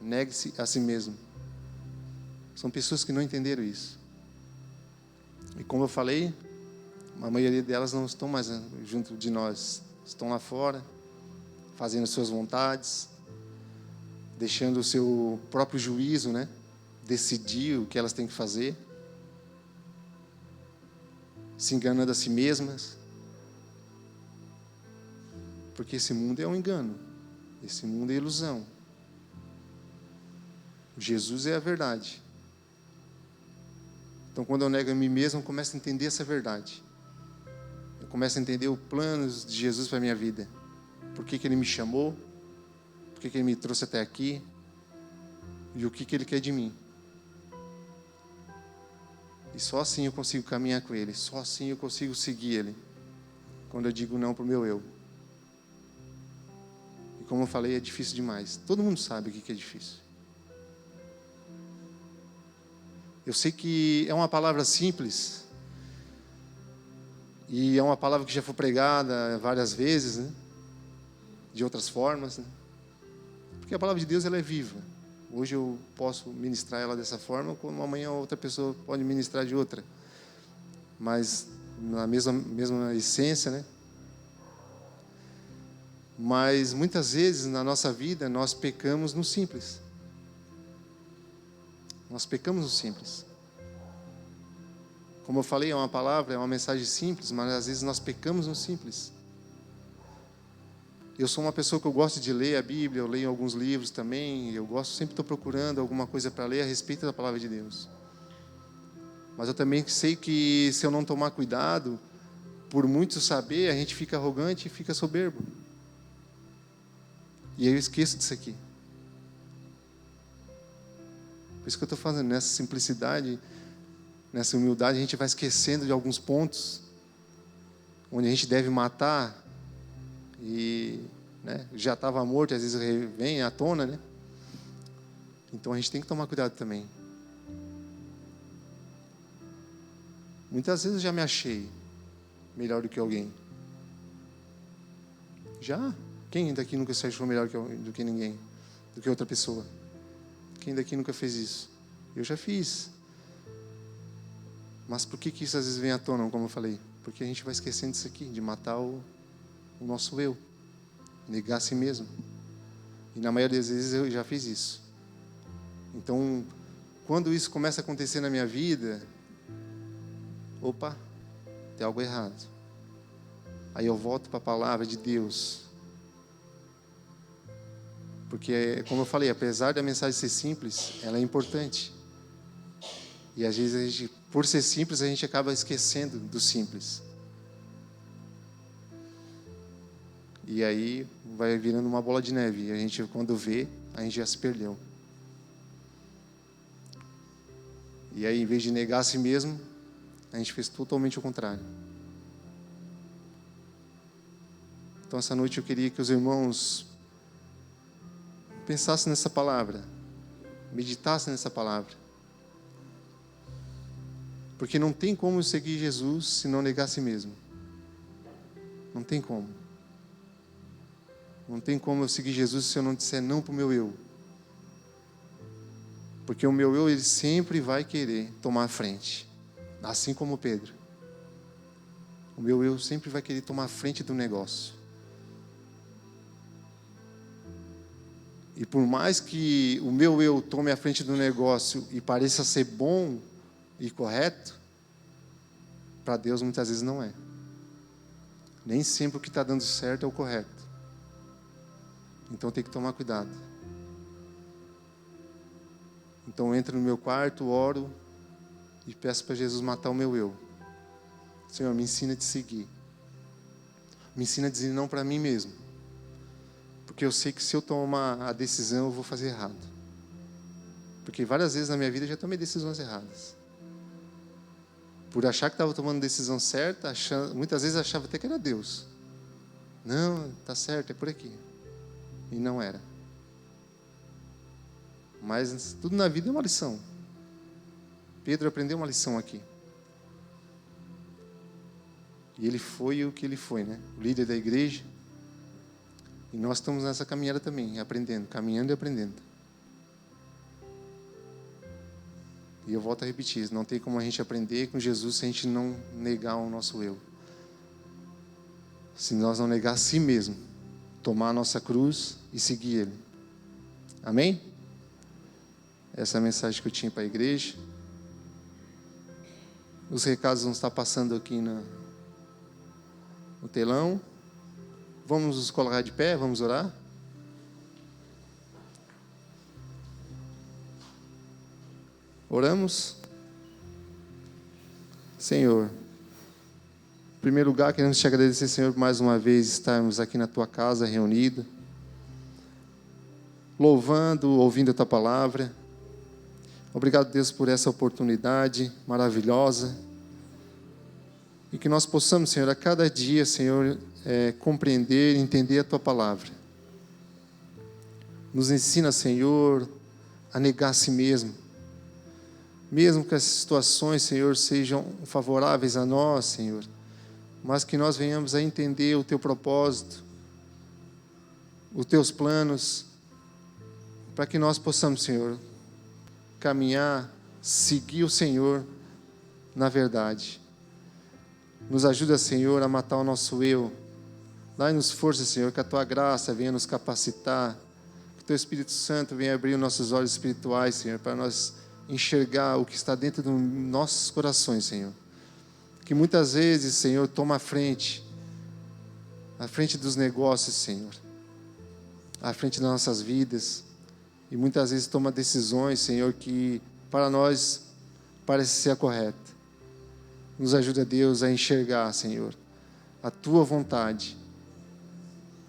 Speaker 4: Negue-se a si mesmo. São pessoas que não entenderam isso. E como eu falei, a maioria delas não estão mais junto de nós. Estão lá fora, fazendo suas vontades, deixando o seu próprio juízo, decidir o que elas têm que fazer, se enganando a si mesmas. Porque esse mundo é um engano. Esse mundo é ilusão. Jesus é a verdade. Então, quando eu nego a mim mesmo, eu começo a entender essa verdade. Eu começo a entender os planos de Jesus para a minha vida. Por que Ele me chamou? Por que Ele me trouxe até aqui? E o que Ele quer de mim? E só assim eu consigo caminhar com Ele. Só assim eu consigo seguir Ele. Quando eu digo não para o meu eu. E como eu falei, é difícil demais. Todo mundo sabe o que é difícil. Eu sei que é uma palavra simples. E é uma palavra que já foi pregada várias vezes, de outras formas. Porque a palavra de Deus ela é viva. Hoje eu posso ministrar ela dessa forma, como amanhã outra pessoa pode ministrar de outra. Mas na mesma essência, Mas muitas vezes na nossa vida nós pecamos no simples. Nós pecamos no simples. Como eu falei, é uma palavra, é uma mensagem simples, mas às vezes nós pecamos no simples. Eu sou uma pessoa que eu gosto de ler a Bíblia, eu leio alguns livros também, sempre estou procurando alguma coisa para ler a respeito da palavra de Deus. Mas eu também sei que se eu não tomar cuidado, por muito saber, a gente fica arrogante e fica soberbo. E eu esqueço disso aqui. Por isso que eu estou falando, nessa simplicidade, nessa humildade, a gente vai esquecendo de alguns pontos onde a gente deve matar e já estava morto, às vezes vem à tona, Então a gente tem que tomar cuidado também. Muitas vezes eu já me achei melhor do que alguém. Já. Quem daqui nunca se achou melhor do que ninguém? Do que outra pessoa? Quem daqui nunca fez isso? Eu já fiz. Mas por que isso às vezes vem à tona, como eu falei? Porque a gente vai esquecendo disso aqui, de matar o nosso eu. Negar a si mesmo. E na maioria das vezes eu já fiz isso. Então, quando isso começa a acontecer na minha vida, opa, tem algo errado. Aí eu volto para a palavra de Deus. Porque, como eu falei, apesar da mensagem ser simples, ela é importante. E às vezes, a gente, por ser simples, a gente acaba esquecendo do simples. E aí vai virando uma bola de neve. E a gente, quando vê, a gente já se perdeu. E aí, em vez de negar a si mesmo, a gente fez totalmente o contrário. Então, essa noite eu queria que os irmãos pensassem nessa palavra, meditassem nessa palavra. Porque não tem como seguir Jesus se não negar a si mesmo. Não tem como. Não tem como eu seguir Jesus se eu não disser não para o meu eu. Porque o meu eu, ele sempre vai querer tomar a frente. Assim como Pedro. O meu eu sempre vai querer tomar a frente do negócio. E por mais que o meu eu tome a frente do negócio e pareça ser bom e correto, para Deus muitas vezes não é. Nem sempre o que está dando certo é o correto. Então tem que tomar cuidado. Então eu entro no meu quarto, oro e peço para Jesus matar o meu eu. Senhor, me ensina a te seguir. Me ensina a dizer não para mim mesmo. Porque eu sei que se eu tomar a decisão, eu vou fazer errado. Porque várias vezes na minha vida eu já tomei decisões erradas. Por achar que estava tomando decisão certa, muitas vezes achava até que era Deus. Não, está certo, é por aqui. E não era. Mas tudo na vida é uma lição. Pedro aprendeu uma lição aqui. E ele foi o que ele foi, né? O líder da igreja. E nós estamos nessa caminhada também, aprendendo, caminhando e aprendendo. E eu volto a repetir, não tem como a gente aprender com Jesus se a gente não negar o nosso eu. Se nós não negar a si mesmo, tomar a nossa cruz e seguir Ele. Amém? Essa é a mensagem que eu tinha para a igreja. Os recados vão estar passando aqui no telão. Vamos nos colocar de pé, vamos orar. Oramos. Senhor, em primeiro lugar, queremos te agradecer, Senhor, por mais uma vez estarmos aqui na tua casa reunidos, louvando, ouvindo a tua palavra. Obrigado, Deus, por essa oportunidade maravilhosa. E que nós possamos, Senhor, a cada dia, Senhor, compreender e entender a tua palavra. Nos ensina, Senhor, a negar a si mesmo. Mesmo que as situações, Senhor, sejam favoráveis a nós, Senhor, mas que nós venhamos a entender o teu propósito, os teus planos, para que nós possamos, Senhor, caminhar, seguir o Senhor na verdade. Nos ajuda, Senhor, a matar o nosso eu. Dai-nos força, Senhor, que a tua graça venha nos capacitar, que o teu Espírito Santo venha abrir os nossos olhos espirituais, Senhor, para nós enxergar o que está dentro dos nossos corações, Senhor. Que muitas vezes, Senhor, toma a frente dos negócios, Senhor, à frente das nossas vidas, e muitas vezes toma decisões, Senhor, que para nós parece ser a correta. Nos ajuda, Deus, a enxergar, Senhor, a tua vontade,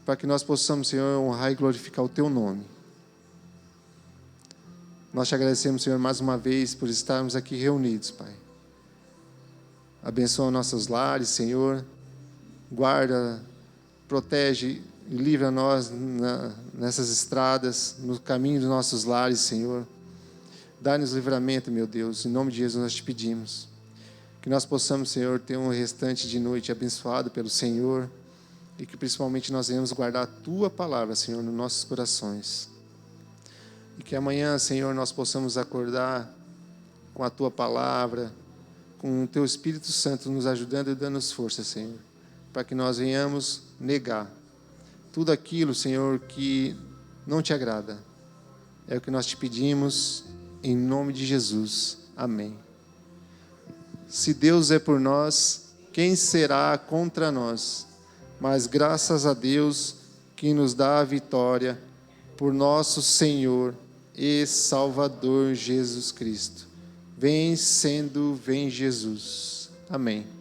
Speaker 4: para que nós possamos, Senhor, honrar e glorificar o teu nome. Nós te agradecemos, Senhor, mais uma vez por estarmos aqui reunidos, Pai. Abençoa nossos lares, Senhor. Guarda, protege e livra nós nessas estradas, no caminho dos nossos lares, Senhor. Dá-nos livramento, meu Deus. Em nome de Jesus nós te pedimos. Que nós possamos, Senhor, ter um restante de noite abençoado pelo Senhor. e que principalmente nós venhamos guardar a Tua palavra, Senhor, nos nossos corações. E que amanhã, Senhor, nós possamos acordar com a Tua palavra, com o Teu Espírito Santo nos ajudando e dando-nos força, Senhor, para que nós venhamos negar tudo aquilo, Senhor, que não Te agrada. É o que nós Te pedimos, em nome de Jesus. Amém. Se Deus é por nós, quem será contra nós? Mas graças a Deus que nos dá a vitória por nosso Senhor e Salvador Jesus Cristo. Vem Jesus. Amém.